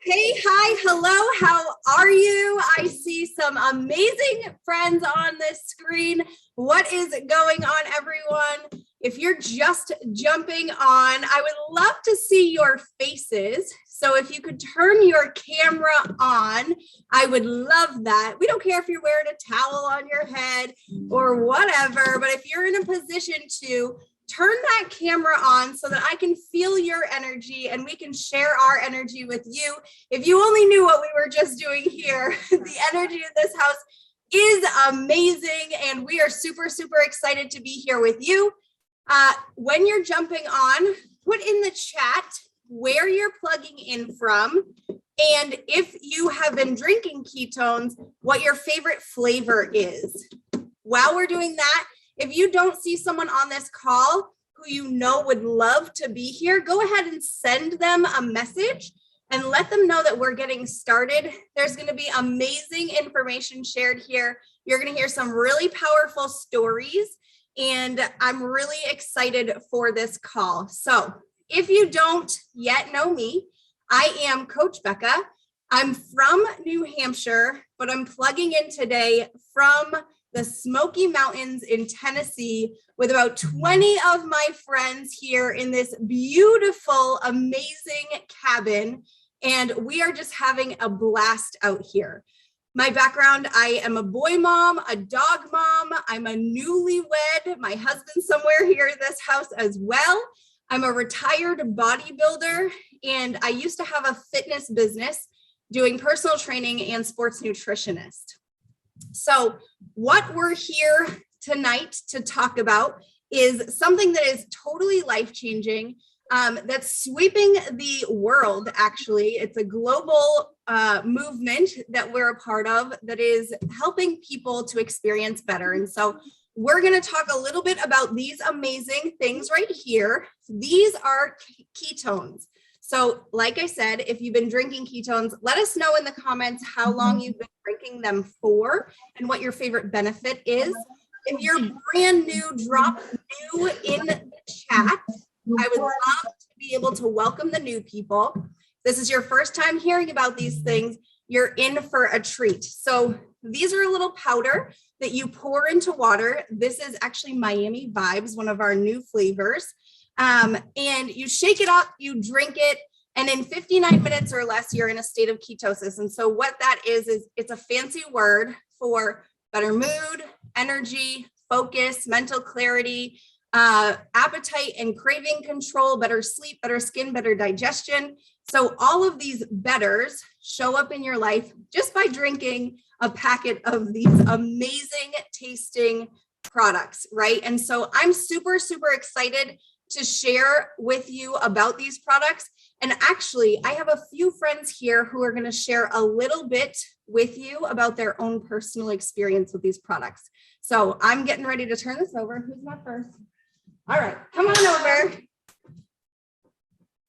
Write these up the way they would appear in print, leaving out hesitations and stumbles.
Hey, hi, hello, how are you? I see some amazing friends on this screen. What is going on, everyone? If you're just jumping on, I would love to see your faces. So if you could turn your camera on, I would love that. We don't care if you're wearing a towel on your head or whatever, but if you're in a position to turn that camera on so that I can feel your energy and we can share our energy with you. If you only knew what we were just doing here, the energy in this house is amazing and we are super, super excited to be here with you. When you're jumping on, put in the chat where you're plugging in from and if you have been drinking ketones, what your favorite flavor is. While we're doing that, if you don't see someone on this call who you know would love to be here, go ahead and send them a message and let them know that we're getting started. There's going to be amazing information shared here. You're going to hear some really powerful stories, and I'm really excited for this call. So if you don't yet know me, I am Coach Becca. I'm from New Hampshire, but I'm plugging in today from the Smoky Mountains in Tennessee with about 20 of my friends here in this beautiful, amazing cabin. And we are just having a blast out here. My background, I am a boy mom, a dog mom. I'm a newlywed. My husband's somewhere here in this house as well. I'm a retired bodybuilder, and I used to have a fitness business doing personal training and sports nutritionist. So what we're here tonight to talk about is something that is totally life-changing, that's sweeping the world, actually. It's a global movement that we're a part of that is helping people to experience better. And so we're going to talk a little bit about these amazing things right here. These are ketones. So like I said, if you've been drinking ketones, let us know in the comments how long you've been drinking them for and what your favorite benefit is. If you're brand new, drop new in the chat. I would love to be able to welcome the new people. If this is your first time hearing about these things, you're in for a treat. So these are a little powder that you pour into water. This is actually Miami Vibes, one of our new flavors. And you shake it up, you drink it, and in 59 minutes or less, you're in a state of ketosis. And so what that is it's a fancy word for better mood, energy, focus, mental clarity, appetite and craving control, better sleep, better skin, better digestion. So all of these betters show up in your life just by drinking a packet of these amazing tasting products, right? And so I'm super, super excited to share with you about these products. And actually, I have a few friends here who are going to share a little bit with you about their own personal experience with these products. So I'm getting ready to turn this over. Who's not first? All right, come on over.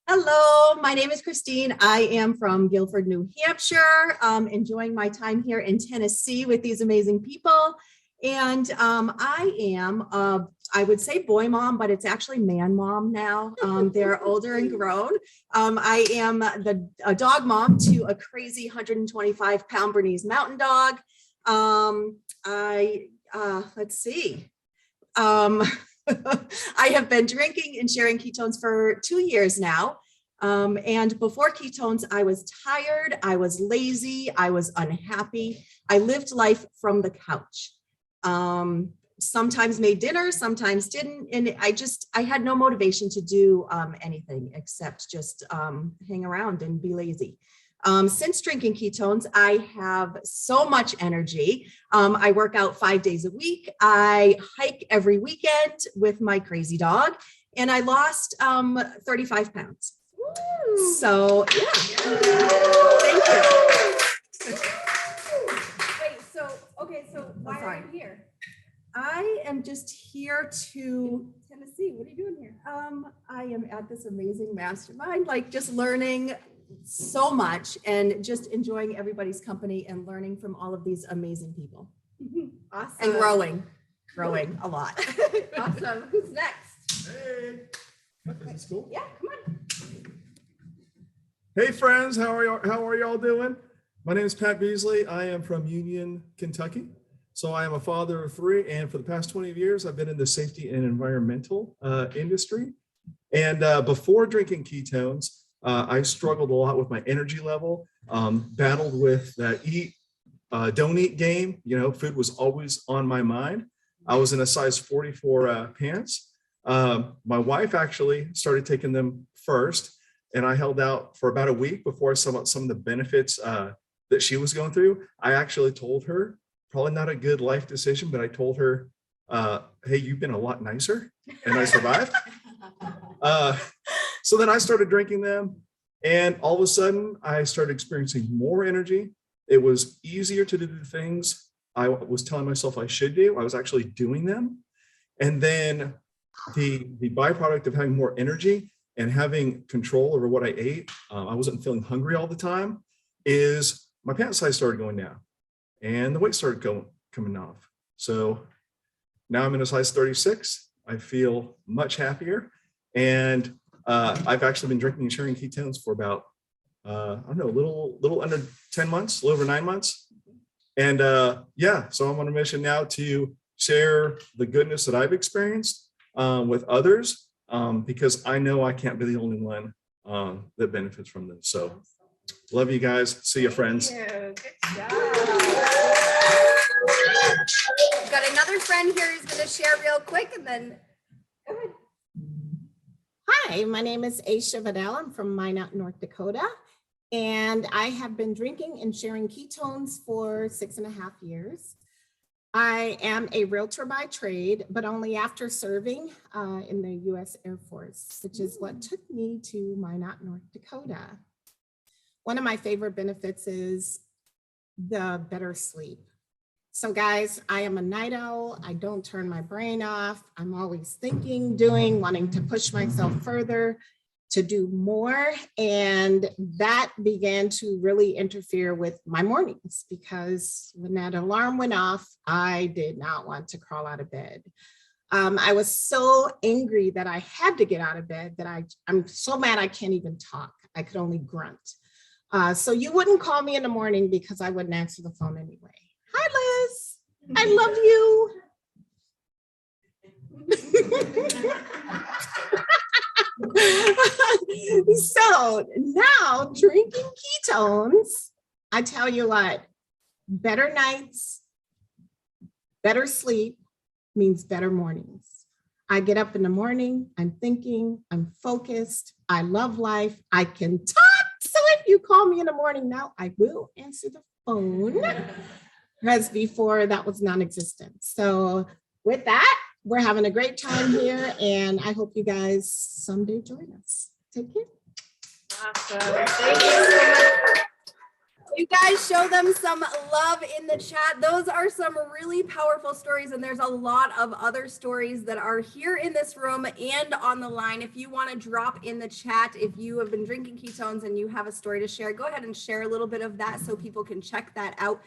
Hello, my name is Christine. I am from Guilford, New Hampshire, enjoying my time here in Tennessee with these amazing people. And I am, I would say boy mom, but it's actually man mom now. They're older and grown. I am a dog mom to a crazy 125-pound Bernese Mountain Dog. Let's see. I have been drinking and sharing ketones for 2 years now. And before ketones, I was tired, I was lazy, I was unhappy. I lived life from the couch. Sometimes made dinner, sometimes didn't. And I had no motivation to do anything except just hang around and be lazy. Since drinking ketones, I have so much energy. I work out 5 days a week. I hike every weekend with my crazy dog, and I lost 35 pounds. Woo. So, yeah. Thank you. Wait, so why are you here? I am just here to Tennessee. What are you doing here? I am at this amazing mastermind, like just learning so much and just enjoying everybody's company and learning from all of these amazing people. Awesome. And growing a lot. Awesome. Who's next? Hey. Is this cool? Yeah, come on. Hey friends, how are y'all doing? My name is Pat Beasley. I am from Union, Kentucky. So I am a father of three, and for the past 20 years, I've been in the safety and environmental industry. And before drinking ketones, I struggled a lot with my energy level, battled with that don't eat game. You know, food was always on my mind. I was in a size 44 pants. My wife actually started taking them first, and I held out for about a week before I saw some of the benefits that she was going through. I actually told her, probably not a good life decision, but I told her, hey, you've been a lot nicer, and I survived. So then I started drinking them, and all of a sudden I started experiencing more energy. It was easier to do the things I was telling myself I should do. I was actually doing them. And then the byproduct of having more energy and having control over what I ate, I wasn't feeling hungry all the time, is my pant size started going down and the weight started coming off. So now I'm in a size 36. I feel much happier. And I've actually been drinking and sharing ketones for about, I don't know, a little under 10 months, a little over 9 months. And yeah, so I'm on a mission now to share the goodness that I've experienced with others, because I know I can't be the only one that benefits from this. So love you guys. See you, friends. Thank you. Good job. We've got another friend here who's going to share real quick, and then go ahead. Hi, my name is Aisha Vidal. I'm from Minot, North Dakota, and I have been drinking and sharing ketones for 6.5 years. I am a realtor by trade, but only after serving in the U.S. Air Force, which is what took me to Minot, North Dakota. One of my favorite benefits is the better sleep. So guys, I am a night owl. I don't turn my brain off. I'm always thinking, doing, wanting to push myself further, to do more. And that began to really interfere with my mornings, because when that alarm went off, I did not want to crawl out of bed. I was so angry that I had to get out of bed that I'm so mad I can't even talk. I could only grunt. So you wouldn't call me in the morning because I wouldn't answer the phone anyway. Hi, Liz. I love you. So now drinking ketones, I tell you what, better nights, better sleep means better mornings. I get up in the morning, I'm thinking, I'm focused, I love life, I can talk. So if you call me in the morning now, I will answer the phone. Because before that was non-existent. So with that, we're having a great time here, and I hope you guys someday join us. Take care. Awesome. Thank you so much. You guys show them some love in the chat. Those are some really powerful stories, and there's a lot of other stories that are here in this room and on the line. If you want to drop in the chat, if you have been drinking ketones and you have a story to share, go ahead and share a little bit of that so people can check that out.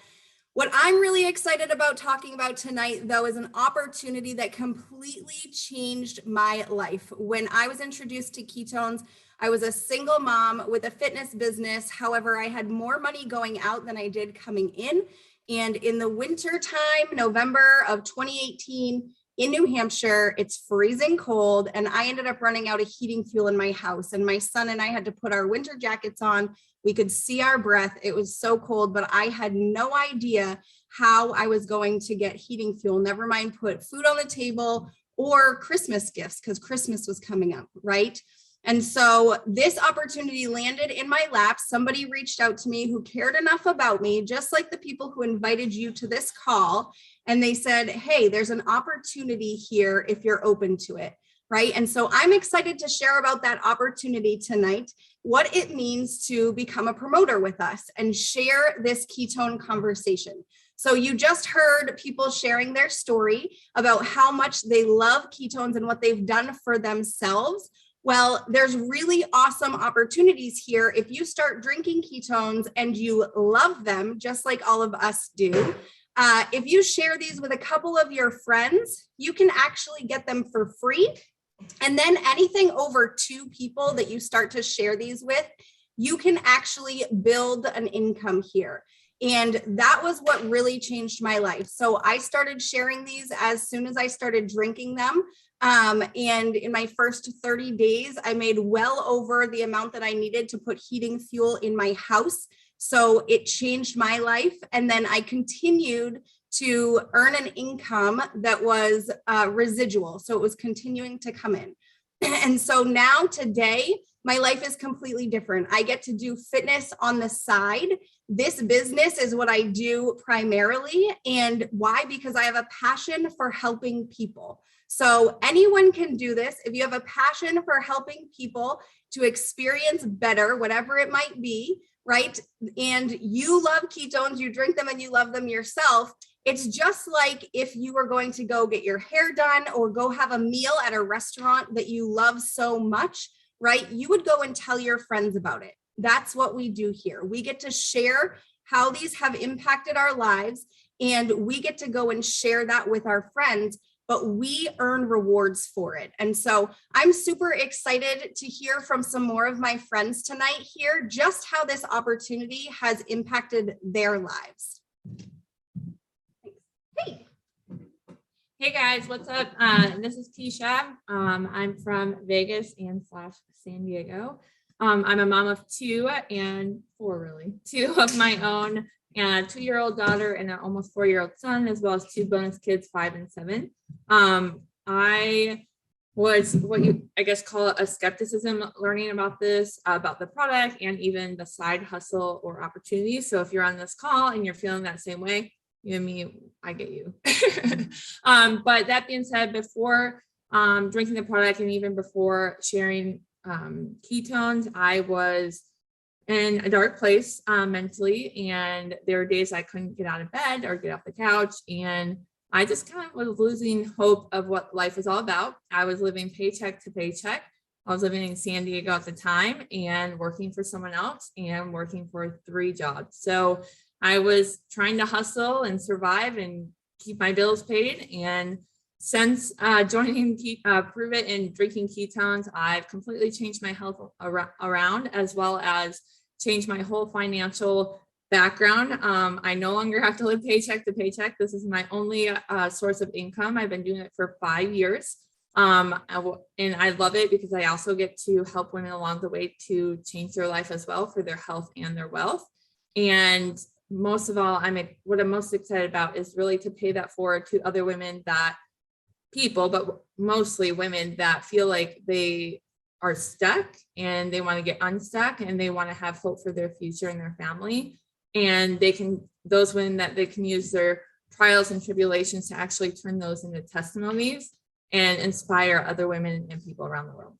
What I'm really excited about talking about tonight, though, is an opportunity that completely changed my life. When I was introduced to ketones, I was a single mom with a fitness business. However, I had more money going out than I did coming in. And in the winter time, November of 2018, in New Hampshire, it's freezing cold, and I ended up running out of heating fuel in my house. And my son and I had to put our winter jackets on. We could see our breath. It was so cold, but I had no idea how I was going to get heating fuel, never mind put food on the table or Christmas gifts, because Christmas was coming up, right? And so this opportunity landed in my lap. Somebody reached out to me who cared enough about me, just like the people who invited you to this call. And they said, hey, there's an opportunity here if you're open to it, right? And so I'm excited to share about that opportunity tonight, what it means to become a promoter with us and share this ketone conversation. So you just heard people sharing their story about how much they love ketones and what they've done for themselves. Well, there's really awesome opportunities here. If you start drinking ketones and you love them, just like all of us do, if you share these with a couple of your friends, you can actually get them for free. And then anything over 2 people that you start to share these with, you can actually build an income here. And that was what really changed my life. So I started sharing these as soon as I started drinking them. And in my first 30 days, I made well over the amount that I needed to put heating fuel in my house. So it changed my life. And then I continued to earn an income that was residual. So it was continuing to come in. And so now today, my life is completely different. I get to do fitness on the side. This business is what I do primarily. And why? Because I have a passion for helping people. So anyone can do this. If you have a passion for helping people to experience better, whatever it might be, right? And you love ketones, you drink them and you love them yourself. It's just like if you were going to go get your hair done or go have a meal at a restaurant that you love so much, right? You would go and tell your friends about it. That's what we do here. We get to share how these have impacted our lives, and we get to go and share that with our friends, but we earn rewards for it. And so I'm super excited to hear from some more of my friends tonight here, just how this opportunity has impacted their lives. Hey. Hey guys, what's up? This is Tisha. I'm from Vegas and / San Diego. I'm a mom of 2 and 4, really. 2 of my own, and a 2-year-old daughter and an almost 4-year-old son, as well as 2 bonus kids, 5 and 7. I was what you, I guess, call a skepticism learning about this, about the product and even the side hustle or opportunity. So if you're on this call and you're feeling that same way, you and me, I get you. But that being said, before drinking the product and even before sharing ketones, I was in a dark place mentally, and there were days I couldn't get out of bed or get off the couch, and I just kind of was losing hope of what life was all about. I was living paycheck to paycheck. I was living in San Diego at the time and working for someone else and working for 3 jobs. So I was trying to hustle and survive and keep my bills paid. And since joining Pruvers and drinking ketones, I've completely changed my health around, as well as changed my whole financial background. I no longer have to live paycheck to paycheck. This is my only source of income. I've been doing it for 5 years. And I love it because I also get to help women along the way to change their life as well for their health and their wealth. And most of all, what I'm most excited about is really to pay that forward to other women, but mostly women that feel like they are stuck and they want to get unstuck and they want to have hope for their future and their family. And those women that they can use their trials and tribulations to actually turn those into testimonies and inspire other women and people around the world.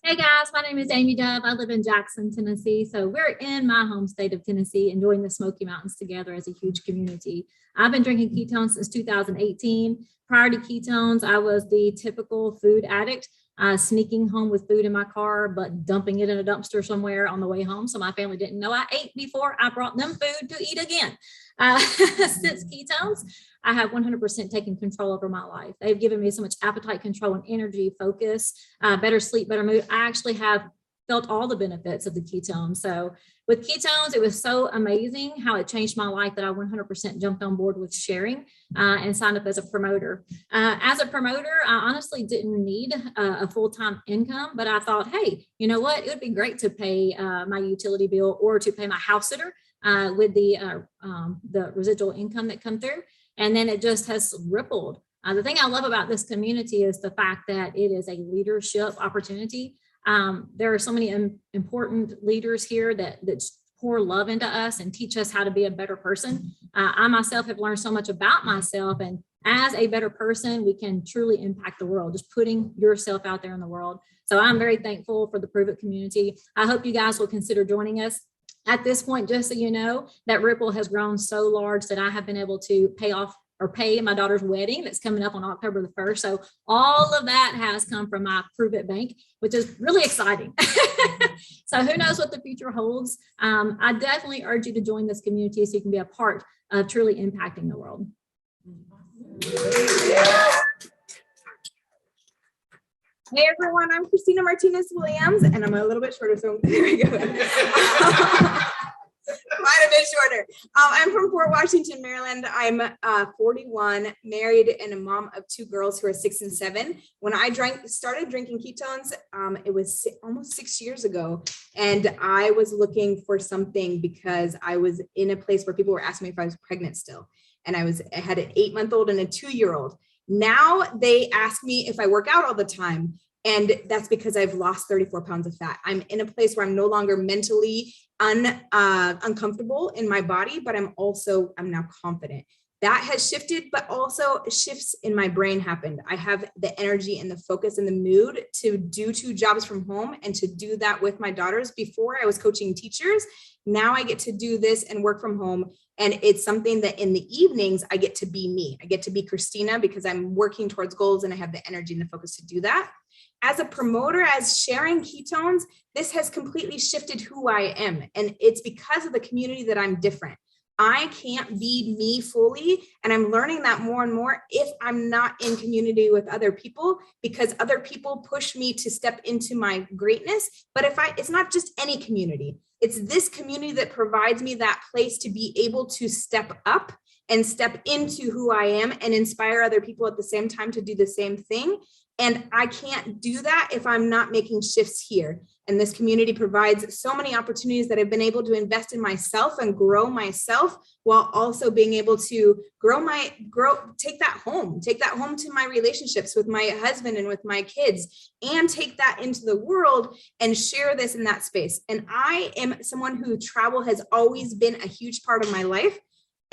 Hey guys, my name is Amy Dove. I live in Jackson, Tennessee. So we're in my home state of Tennessee, enjoying the Smoky Mountains together as a huge community. I've been drinking ketones since 2018. Prior to ketones, I was the typical food addict, sneaking home with food in my car, but dumping it in a dumpster somewhere on the way home. So my family didn't know I ate before I brought them food to eat again. Since ketones, I have 100% taken control over my life. They've given me so much appetite control and energy, focus, better sleep, better mood. I actually have felt all the benefits of the ketones. So with ketones, it was so amazing how it changed my life that I 100% jumped on board with sharing and signed up as a promoter. As a promoter, I honestly didn't need a full-time income, but I thought, hey, you know what? It would be great to pay my utility bill or to pay my house sitter with the residual income that come through. And then it just has rippled. The thing I love about this community is the fact that it is a leadership opportunity. There are so many important leaders here that pour love into us and teach us how to be a better person. I myself have learned so much about myself, and as a better person, we can truly impact the world, just putting yourself out there in the world. So I'm very thankful for the Pruvers community. I hope you guys will consider joining us. At this point, just so you know, that ripple has grown so large that I have been able to pay my daughter's wedding that's coming up on October the 1st. So all of that has come from my Pruvers Bank, which is really exciting. So who knows what the future holds. I definitely urge you to join this community so you can be a part of truly impacting the world. Hey everyone, I'm Christina Martinez Williams, and I'm a little bit shorter, so there we go. Quite a bit shorter. I'm from Fort Washington, Maryland. I'm 41, married, and a mom of 2 girls who are 6 and 7. When I started drinking ketones, it was almost 6 years ago, and I was looking for something because I was in a place where people were asking me if I was pregnant still, and I had an 8-month-old and a 2-year-old. Now they ask me if I work out all the time. And that's because I've lost 34 pounds of fat. I'm in a place where I'm no longer mentally uncomfortable in my body, but I'm now confident. That has shifted, but also shifts in my brain happened. I have the energy and the focus and the mood to do 2 jobs from home and to do that with my daughters. Before I was coaching teachers. Now I get to do this and work from home. And it's something that in the evenings, I get to be me. I get to be Christina because I'm working towards goals and I have the energy and the focus to do that. As a promoter, as sharing ketones, this has completely shifted who I am. And it's because of the community that I'm different. I can't be me fully. And I'm learning that more and more if I'm not in community with other people, because other people push me to step into my greatness. But it's not just any community. It's this community that provides me that place to be able to step up and step into who I am and inspire other people at the same time to do the same thing. And I can't do that if I'm not making shifts here. And this community provides so many opportunities that I've been able to invest in myself and grow myself while also being able to take that home to my relationships with my husband and with my kids, and take that into the world and share this in that space. And I am someone who travel has always been a huge part of my life.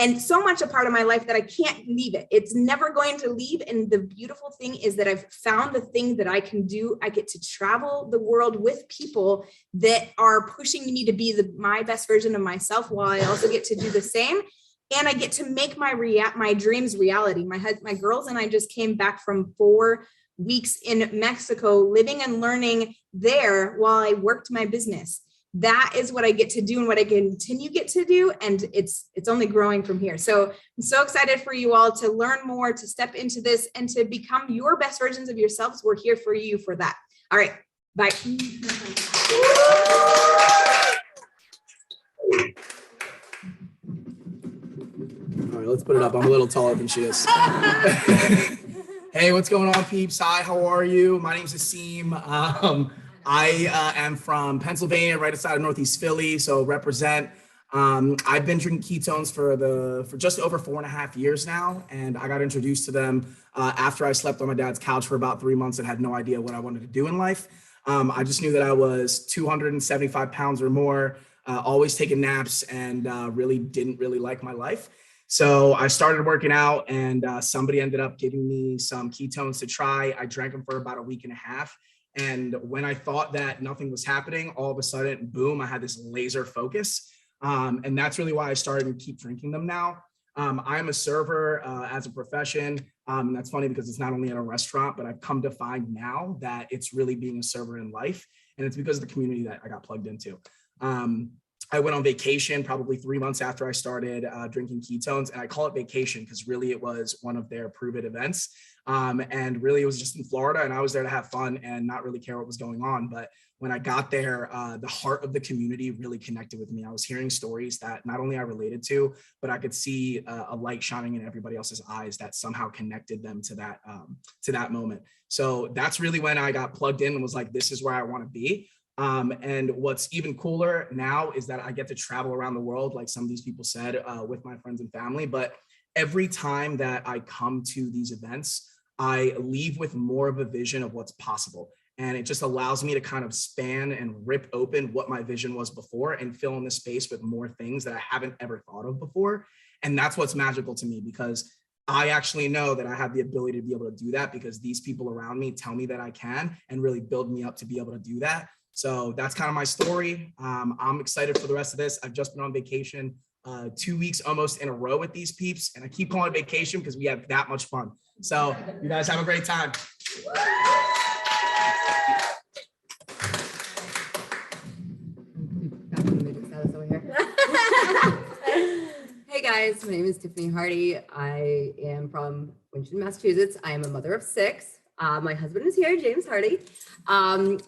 And so much a part of my life that I can't leave it. It's never going to leave. And the beautiful thing is that I've found the thing that I can do. I get to travel the world with people that are pushing me to be my best version of myself, while I also get to do the same. And I get to make my dreams reality. My girls and I just came back from 4 weeks in Mexico, living and learning there while I worked my business. That is what I get to do and what I continue get to do. And it's only growing from here. So I'm so excited for you all to learn more, to step into this and to become your best versions of yourselves. We're here for you for that. All right. Bye. All right, let's put it up. I'm a little taller than she is. Hey, what's going on, peeps? Hi, how are you? My name's Asim. I am from Pennsylvania, right outside of Northeast Philly, so represent. I've been drinking ketones for just over 4.5 years now, and I got introduced to them after I slept on my dad's couch for about 3 months and had no idea what I wanted to do in life. I just knew that I was 275 pounds or more, always taking naps, and really didn't like my life. So I started working out, and somebody ended up giving me some ketones to try. I drank them for about a week and a half. And when I thought that nothing was happening, all of a sudden, boom, I had this laser focus. And that's really why I started to keep drinking them now. I am a server as a profession. And that's funny because it's not only at a restaurant, but I've come to find now that it's really being a server in life. And it's because of the community that I got plugged into. I went on vacation probably 3 months after I started drinking ketones. And I call it vacation because really it was one of their Pruvers events. And really it was just in Florida, and I was there to have fun and not really care what was going on. But when I got there, the heart of the community really connected with me. I was hearing stories that not only I related to, but I could see a light shining in everybody else's eyes that somehow connected them to that moment. So that's really when I got plugged in and was like, this is where I want to be. And what's even cooler now is that I get to travel around the world, like some of these people said, with my friends and family. But every time that I come to these events, I leave with more of a vision of what's possible. And it just allows me to kind of span and rip open what my vision was before and fill in the space with more things that I haven't ever thought of before. And that's what's magical to me, because I actually know that I have the ability to be able to do that because these people around me tell me that I can and really build me up to be able to do that. So that's kind of my story. I'm excited for the rest of this. I've just been on vacation 2 weeks almost in a row with these peeps. And I keep calling it vacation because we have that much fun. So you guys have a great time. Hey guys, my name is Tiffany Hardy. I am from Winchton, Massachusetts. I am a mother of 6. My husband is here, James Hardy.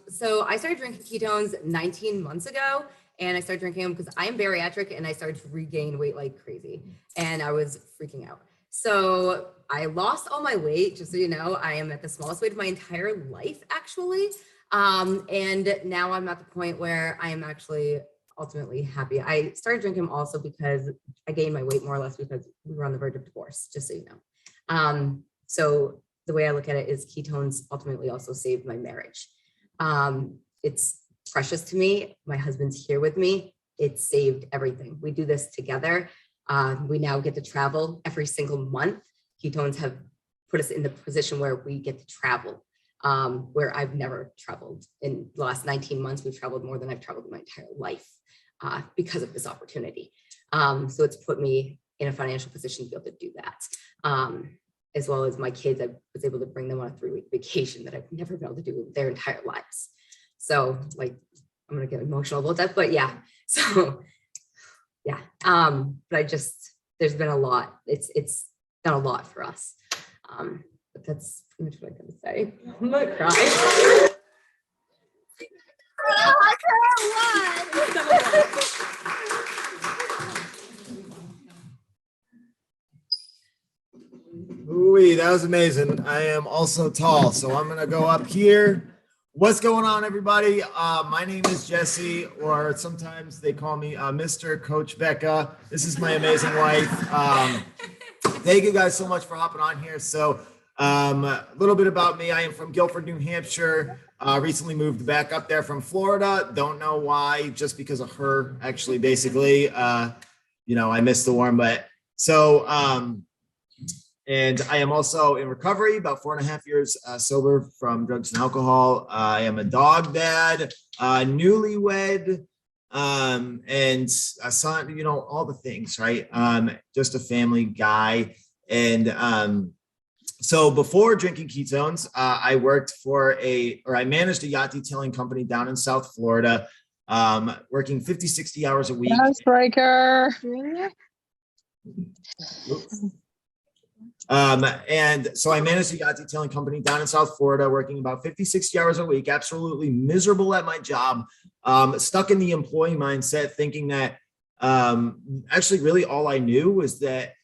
So I started drinking ketones 19 months ago, and I started drinking them because I am bariatric and I started to regain weight like crazy, and I was freaking out. So I lost all my weight, just so you know. I am at the smallest weight of my entire life, actually. And now I'm at the point where I am actually ultimately happy. I started drinking them also because I gained my weight more or less because we were on the verge of divorce, just so you know. So the way I look at it is ketones ultimately also saved my marriage. It's precious to me. My husband's here with me. It saved everything. We do this together. We now get to travel every single month. Ketones have put us in the position where we get to travel, where I've never traveled. In the last 19 months, we've traveled more than I've traveled in my entire life because of this opportunity. So it's put me in a financial position to be able to do that. As well as my kids, I was able to bring them on a 3-week vacation that I've never been able to do their entire lives. So like, I'm gonna get emotional about that, but yeah. So yeah, but there's been a lot. It's done a lot for us. But that's pretty much what I'm gonna say. I'm gonna cry. Ooh, that was amazing. I am also tall, so I'm gonna go up here. What's going on, everybody? My name is Jesse, or sometimes they call me Mr. Coach Becca. This is my amazing wife. Thank you guys so much for hopping on here. So a little bit about me. I am from Guilford, New Hampshire. Recently moved back up there from Florida. Don't know why, just because of her, actually, basically. I miss the warm, but so and I am also in recovery, about 4.5 years sober from drugs and alcohol. I am a dog dad, newlywed, and a son, all the things, right? Just a family guy. And so before drinking ketones, I managed a yacht detailing company down in South Florida, working 50, 60 hours a week. Breaker. And so I managed a yacht detailing company down in South Florida, working about 50, 60 hours a week, absolutely miserable at my job, stuck in the employee mindset, thinking that actually really all I knew was that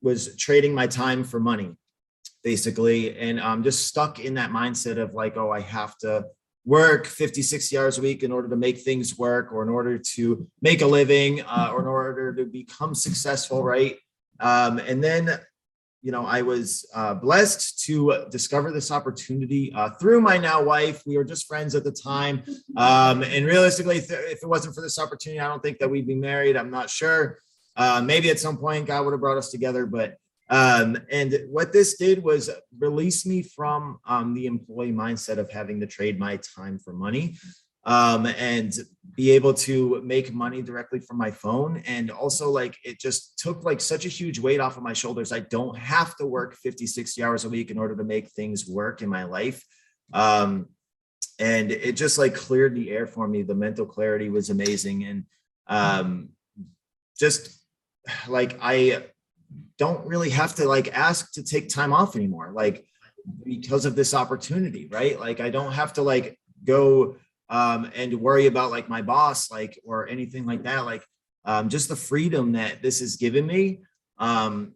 was trading my time for money, basically. And just stuck in that mindset of like, oh, I have to work 50, 60 hours a week in order to make things work, or in order to make a living, or in order to become successful, right? And then I was blessed to discover this opportunity through my now wife. We were just friends at the time. And realistically, if it wasn't for this opportunity, I don't think that we'd be married. I'm not sure. Maybe at some point God would have brought us together. But and what this did was release me from the employee mindset of having to trade my time for money. And be able to make money directly from my phone. And also, like, it just took like such a huge weight off of my shoulders. I don't have to work 50, 60 hours a week in order to make things work in my life. And it just like cleared the air for me. The mental clarity was amazing. And just like, I don't really have to like ask to take time off anymore, like, because of this opportunity, right? Like, I don't have to like go and worry about like my boss, like, or anything like that. Like, just the freedom that this has given me, and,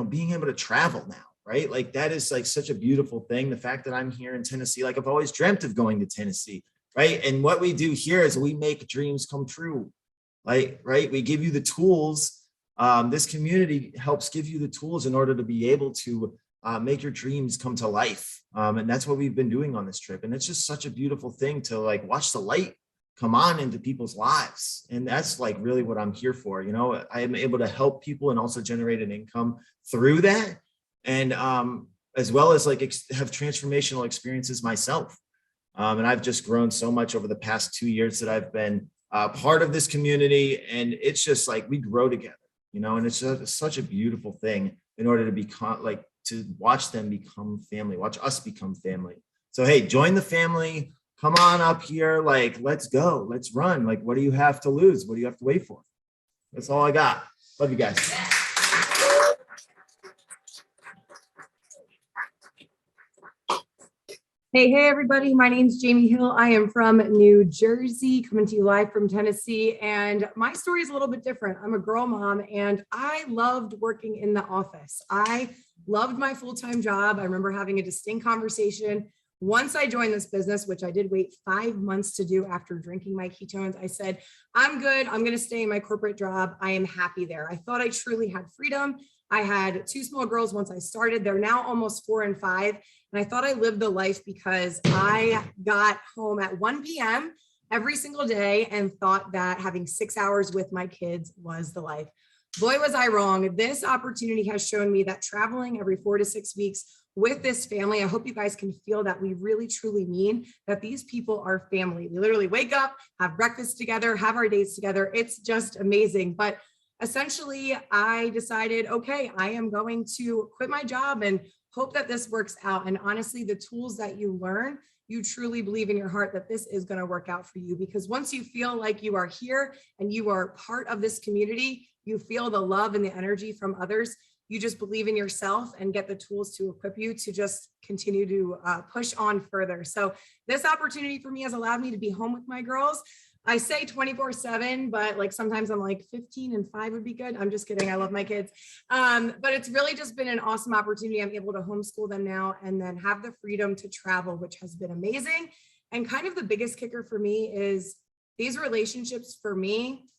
being able to travel now, right? Like, that is like such a beautiful thing. The fact that I'm here in Tennessee, like I've always dreamt of going to Tennessee, right? And what we do here is we make dreams come true, like, right? We give you the tools. This community helps give you the tools in order to be able to make your dreams come to life. And that's what we've been doing on this trip. And it's just such a beautiful thing to like watch the light come on into people's lives. And that's like really what I'm here for. I am able to help people and also generate an income through that. And as well as like have transformational experiences myself. And I've just grown so much over the past 2 years that I've been part of this community. And it's just like we grow together, and it's such a beautiful thing in order to become like, to watch them become family, watch us become family. So, hey, join the family, come on up here. Like, let's go, let's run. Like, what do you have to lose? What do you have to wait for? That's all I got. Love you guys. Hey, everybody. My name's Jamie Hill. I am from New Jersey, coming to you live from Tennessee. And my story is a little bit different. I'm a girl mom and I loved working in the office. I loved my full-time job. I remember having a distinct conversation. Once I joined this business, which I did wait 5 months to do after drinking my ketones, I said, I'm good. I'm going to stay in my corporate job. I am happy there. I thought I truly had freedom. I had 2 small girls once I started. They're now almost 4 and 5. And I thought I lived the life because I got home at 1 p.m. every single day and thought that having 6 hours with my kids was the life. Boy, was I wrong. This opportunity has shown me that traveling every 4 to 6 weeks with this family, I hope you guys can feel that we really truly mean that these people are family. We literally wake up, have breakfast together, have our days together. It's just amazing. But essentially, I decided, okay, I am going to quit my job and hope that this works out. And honestly, the tools that you learn, you truly believe in your heart that this is going to work out for you. Because once you feel like you are here and you are part of this community, you feel the love and the energy from others. You just believe in yourself and get the tools to equip you to just continue to push on further. So this opportunity for me has allowed me to be home with my girls. I say 24/7, but like sometimes I'm like 15 and 5 would be good. I'm just kidding. I love my kids. But it's really just been an awesome opportunity. I'm able to homeschool them now and then have the freedom to travel, which has been amazing. And kind of the biggest kicker for me is these relationships for me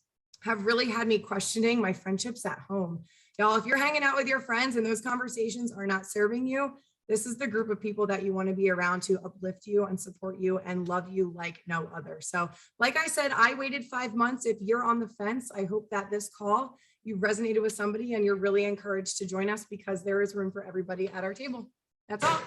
have really had me questioning my friendships at home. Y'all, if you're hanging out with your friends and those conversations are not serving you, this is the group of people that you want to be around to uplift you and support you and love you like no other. So like I said, I waited 5 months. If you're on the fence, I hope that this call, you resonated with somebody and you're really encouraged to join us because there is room for everybody at our table. That's all.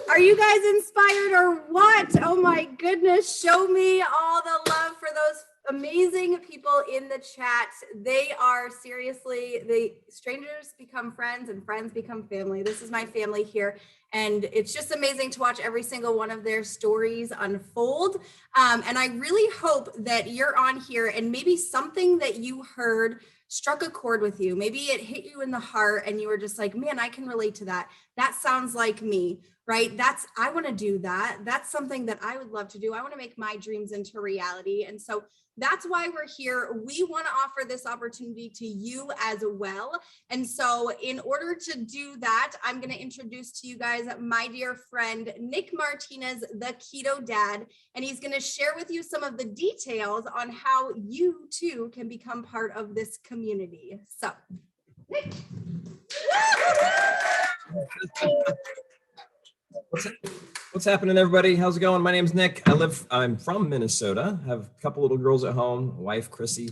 Are you guys inspired or what? Oh my goodness. Show me all the love for those amazing people in the chat. They are seriously, the strangers become friends and friends become family. This is my family here. And it's just amazing to watch every single one of their stories unfold. And I really hope that you're on here and maybe something that you heard struck a chord with you. Maybe it hit you in the heart and you were just like, man, I can relate to that. That sounds like me, right? I want to do that. That's something that I would love to do. I want to make my dreams into reality. And so that's why we're here. We want to offer this opportunity to you as well. And so in order to do that, I'm going to introduce to you guys my dear friend, Nick Martinez, the Keto Dad, and he's going to share with you some of the details on how you too can become part of this community. So, Nick. What's happening, everybody? How's it going? My name's Nick. I'm from Minnesota. I have a couple little girls at home, a wife, Chrissy.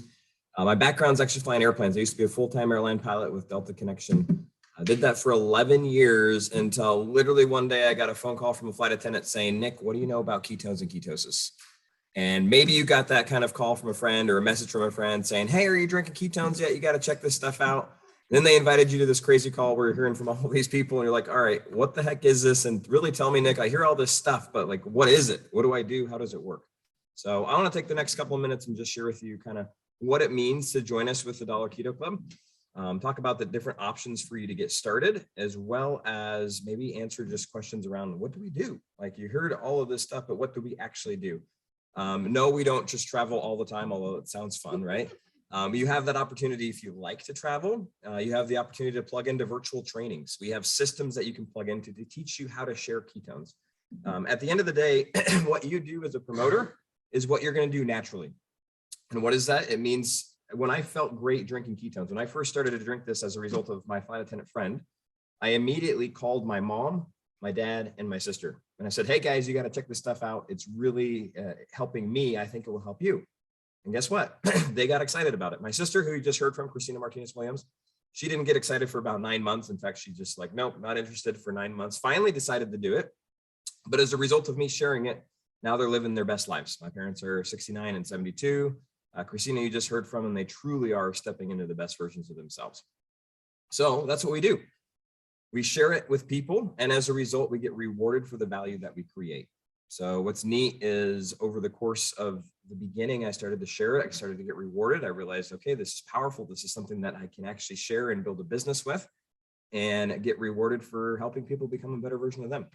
My background's actually flying airplanes. I used to be a full-time airline pilot with Delta Connection. I did that for 11 years until literally one day I got a phone call from a flight attendant saying, Nick, what do you know about ketones and ketosis? And maybe you got that kind of call from a friend or a message from a friend saying, hey, are you drinking ketones yet? You got to check this stuff out. Then they invited you to this crazy call where you're hearing from all these people and you're like, all right, what the heck is this? And really tell me, Nick, I hear all this stuff, but like, what is it? What do I do? How does it work? So I want to take the next couple of minutes and just share with you kind of what it means to join us with the Dollar Keto Club. Talk about the different options for you to get started, as well as maybe answer just questions around what do we do? Like you heard all of this stuff, but what do we actually do? No, we don't just travel all the time, although it sounds fun, right? You have that opportunity if you like to travel. You have the opportunity to plug into virtual trainings. We have systems that you can plug into to teach you how to share ketones. At the end of the day, what you do as a promoter is what you're going to do naturally. And what is that? It means when I felt great drinking ketones, when I first started to drink this as a result of my flight attendant friend, I immediately called my mom, my dad, and my sister. And I said, hey guys, you got to check this stuff out. It's really helping me. I think it will help you. And guess what? They got excited about it. My sister, who you just heard from, Christina Martinez Williams, she didn't get excited for about 9 months. In fact, she just like, nope, not interested for 9 months. Finally decided to do it. But as a result of me sharing it, now they're living their best lives. My parents are 69 and 72. Christina, you just heard from, and they truly are stepping into the best versions of themselves. So that's what we do. We share it with people. And as a result, we get rewarded for the value that we create. So what's neat is over the course of the beginning, I started to share it. I started to get rewarded. I realized, okay, this is powerful. This is something that I can actually share and build a business with. and get rewarded for helping people become a better version of them.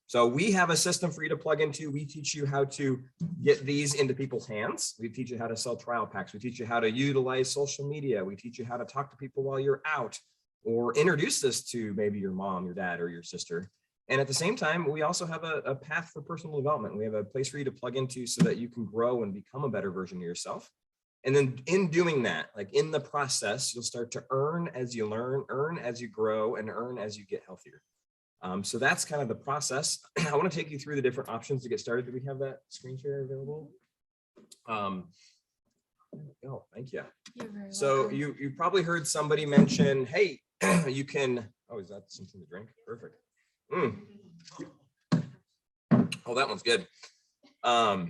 So we have a system for you to plug into. We teach you how to get these into people's hands. We teach you how to sell trial packs. We teach you how to utilize social media. We teach you how to talk to people while you're out, or introduce this to maybe your mom, your dad, or your sister. And at the same time, we also have a path for personal development. We have a place for you to plug into so that you can grow and become a better version of yourself. And then in doing that, like in the process, you'll start to earn as you learn, earn as you grow, and earn as you get healthier. So that's kind of the process. I want to take you through the different options to get started. Do we have that screen share available? Oh, thank you. So you probably heard somebody mention, hey, you can, oh, is that something to drink? Perfect. Oh, that one's good. All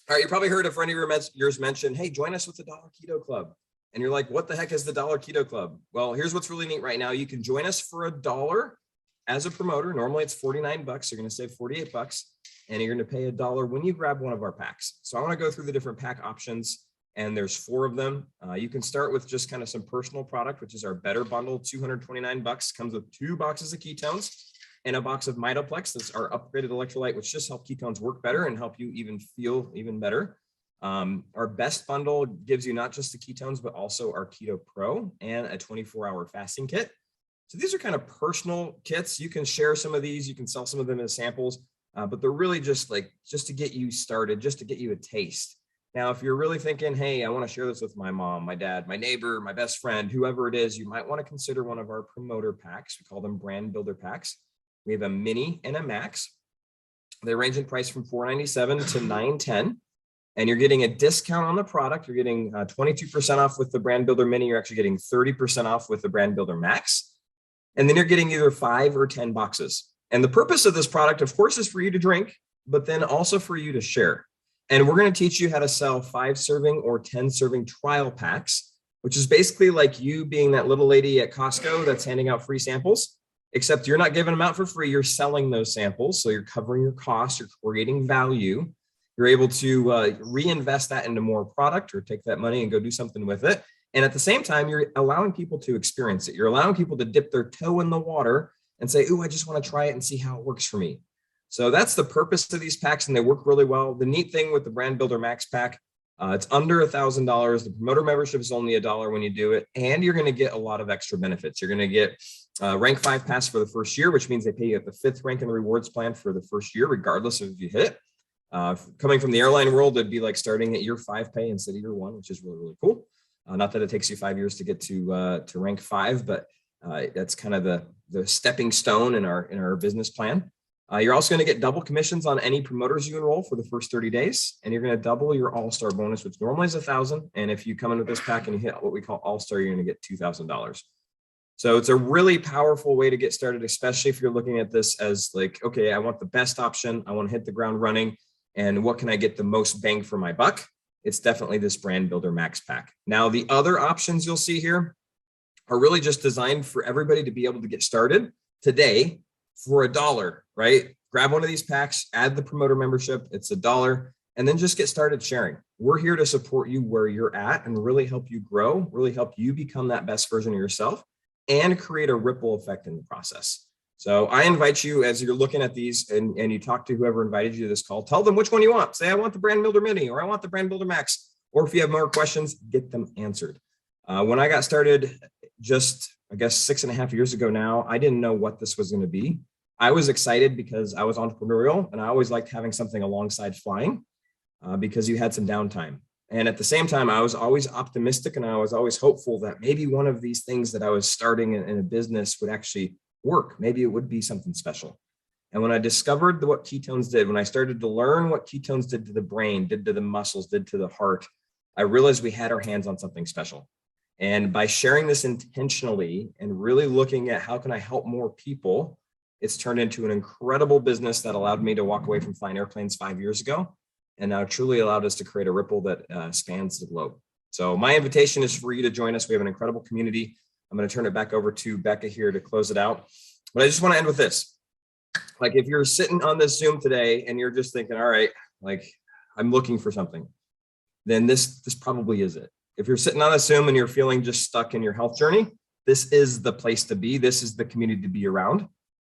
right, you probably heard a friend of yours mention, hey, join us with the Dollar Keto Club. And you're like, what the heck is the Dollar Keto Club? Well, here's what's really neat right now. You can join us for $1 as a promoter. Normally it's 49 bucks. You're going to save 48 bucks, and you're going to pay $1 when you grab one of our packs. So I want to go through the different pack options, and there's 4 of them. You can start with just kind of some personal product, which is our Better Bundle, 229 bucks, comes with 2 boxes of ketones and a box of Mitoplex. That's our upgraded electrolyte, which just help ketones work better and help you even feel even better. Our Best Bundle gives you not just the ketones, but also our Keto Pro and a 24-hour fasting kit. So these are kind of personal kits. You can share some of these, you can sell some of them as samples, but they're really just to get you started, just to get you a taste. Now, if you're really thinking, hey, I want to share this with my mom, my dad, my neighbor, my best friend, whoever it is, you might want to consider one of our promoter packs. We call them brand builder packs. We have a mini and a max. They range in price from $497 to $910. And you're getting a discount on the product. You're getting 22% off with the brand builder mini. You're actually getting 30% off with the brand builder max. And then you're getting either 5 or 10 boxes. And the purpose of this product, of course, is for you to drink, but then also for you to share. And we're going to teach you how to sell 5-serving or 10-serving trial packs, which is basically like you being that little lady at Costco that's handing out free samples, except you're not giving them out for free. You're selling those samples. So you're covering your costs. You're creating value. You're able to reinvest that into more product, or take that money and go do something with it. And at the same time, you're allowing people to experience it. You're allowing people to dip their toe in the water and say, ooh, I just want to try it and see how it works for me. So that's the purpose of these packs, and they work really well. The neat thing with the Brand Builder Max pack, it's under $1,000. The promoter membership is only $1 when you do it, and you're going to get a lot of extra benefits. You're going to get rank 5 pass for the first year, which means they pay you at the 5th rank in the rewards plan for the first year, regardless of if you hit it. Coming from the airline world, it'd be like starting at year 5 pay instead of year 1, which is really, really cool. Not that it takes you 5 years to get to rank 5, but that's kind of the stepping stone in our business plan. You're also going to get double commissions on any promoters you enroll for the first 30 days, and you're going to double your all-star bonus, which normally is $1,000. And if you come in with this pack and you hit what we call all-star, you're going to get $2,000. So it's a really powerful way to get started, especially if you're looking at this as like, okay, I want the best option. I want to hit the ground running, and what can I get the most bang for my buck? It's definitely this Brand Builder Max pack. Now, the other options you'll see here are really just designed for everybody to be able to get started today for $1, right? Grab one of these packs, add the promoter membership, it's $1, and then just get started sharing. We're here to support you where you're at and really help you grow, really help you become that best version of yourself, and create a ripple effect in the process. So I invite you, as you're looking at these and you talk to whoever invited you to this call, tell them which one you want. Say, I want the Brand Builder Mini, or I want the Brand Builder Max. Or if you have more questions, get them answered. When I got started just, I guess, 6.5 years ago now, I didn't know what this was going to be. I was excited because I was entrepreneurial, and I always liked having something alongside flying because you had some downtime. And at the same time, I was always optimistic, and I was always hopeful that maybe one of these things that I was starting in a business would actually work. Maybe it would be something special. And when I discovered what ketones did, when I started to learn what ketones did to the brain, did to the muscles, did to the heart, I realized we had our hands on something special. And by sharing this intentionally and really looking at how can I help more people, it's turned into an incredible business that allowed me to walk away from flying airplanes 5 years ago, and now truly allowed us to create a ripple that spans the globe. So my invitation is for you to join us. We have an incredible community. I'm going to turn it back over to Becca here to close it out. But I just want to end with this. Like, if you're sitting on this Zoom today and you're just thinking, all right, like, I'm looking for something, then this probably is it. If you're sitting on a Zoom and you're feeling just stuck in your health journey, this is the place to be. This is the community to be around.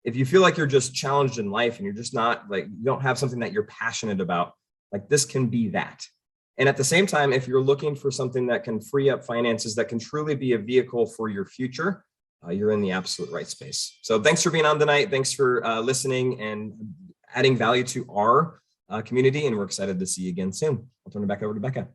If you feel like you're just challenged in life and you're just not like, you don't have something that you're passionate about, like this can be that. And at the same time, if you're looking for something that can free up finances, that can truly be a vehicle for your future, you're in the absolute right space. So thanks for being on tonight. Thanks for listening and adding value to our community. And we're excited to see you again soon. I'll turn it back over to Becca.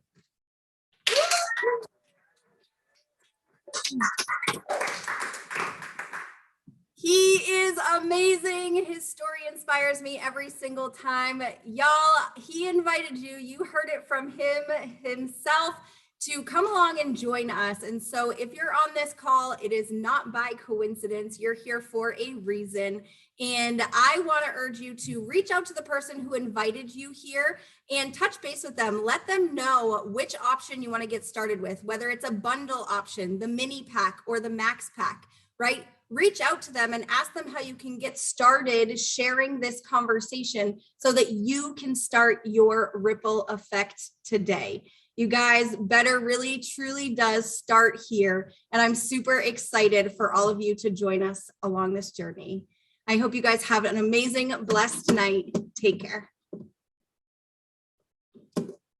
He is amazing. His story inspires me every single time. Y'all, he invited you. You heard it from him himself to come along and join us. And so if you're on this call, it is not by coincidence. You're here for a reason. And I want to urge you to reach out to the person who invited you here and touch base with them. Let them know which option you want to get started with, whether it's a bundle option, the mini pack, or the max pack, right? Reach out to them and ask them how you can get started sharing this conversation so that you can start your ripple effect today. You guys, better really truly does start here. And I'm super excited for all of you to join us along this journey. I hope you guys have an amazing, blessed night. Take care.